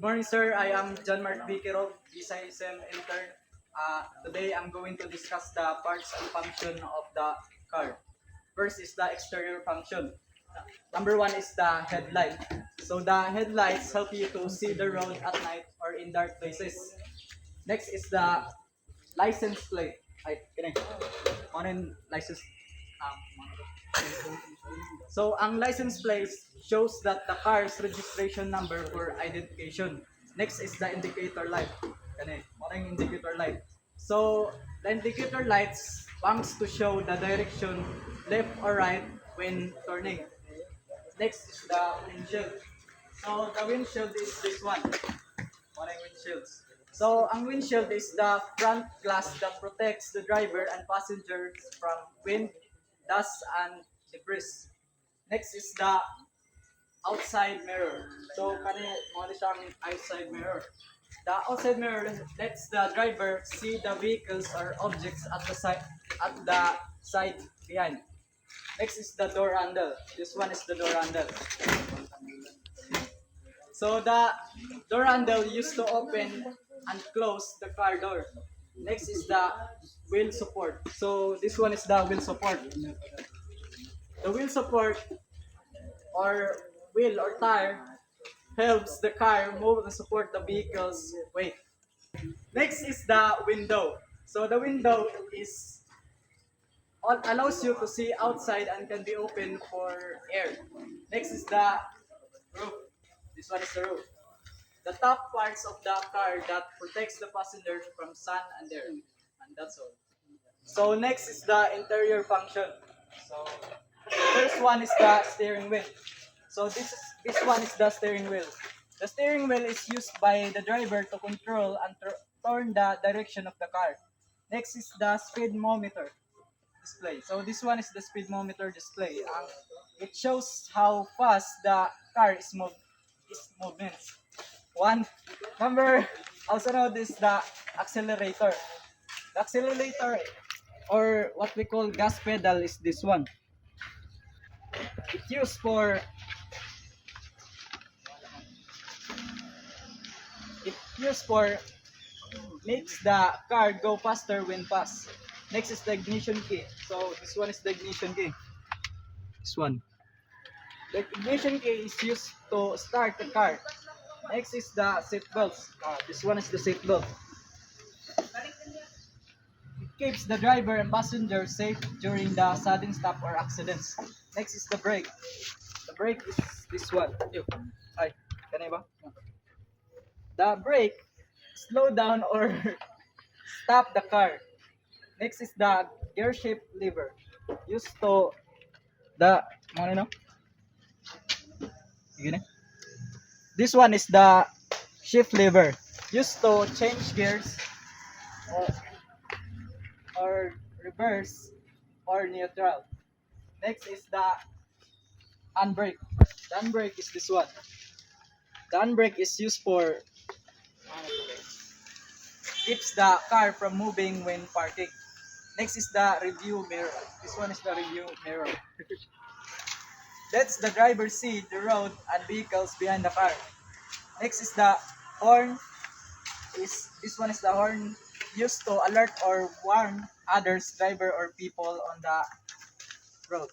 Morning, sir. I am John Mark Bikero, BSISM intern. Today, I'm going to discuss the parts and function of the car. First is the exterior function. Number one is the headlight. So the headlights help you to see the road at night or in dark places. Next is the license plate. Ay, kini. Ano license? Ah, So, ang license plate shows that the car's registration number for identification. Next is the indicator light. Kani, ano yung indicator light? So, the indicator lights wants to show the direction left or right when turning. Next is the windshield. So, the windshield is this one. Ano yung windshields? So, ang windshield is the front glass that protects the driver and passengers from wind, dust, and debris. Next is the outside mirror. So, mo siyang outside mirror. The outside mirror lets the driver see the vehicles or objects at the side behind. Next is the door handle. This one is the door handle. So the door handle used to open and close the car door. Next is the wheel support. So this one is the wheel support. The wheel support or wheel or tire helps the car move and support the vehicle's weight. Next is the window. So the window is allows you to see outside and can be open for air. Next is the roof. This one is the roof. The top parts of the car that protects the passengers from sun and air. And that's all. So next is the interior function. So first one is the steering wheel. So this one is the steering wheel. The steering wheel is used by the driver to control and turn the direction of the car. Next is the speedometer display. So this one is the speedometer display. It shows how fast the car is moving. One number also known is the accelerator. The accelerator or what we call gas pedal is this one. It's used for makes the car go faster when fast. Next is the ignition key. So this one is the ignition key. This one. The ignition key is used to start the car. Next is the seat belts. This one is the seat belt. It keeps the driver and passenger safe during the sudden stop or accidents. Next is the brake. The brake is this one. Ay, kanay ba? The brake slow down or stop the car. Next is the gear shift lever. Used to the This one is the shift lever. Used to change gears or, or reverse or neutral. Next is the handbrake. The handbrake is this one. The handbrake is used for keeps the car from moving when parking. Next is the review mirror. This one is the review mirror. Lets the driver see the road and vehicles behind the car. Next is the horn. This one is the horn used to alert or warn others, driver or people on the road.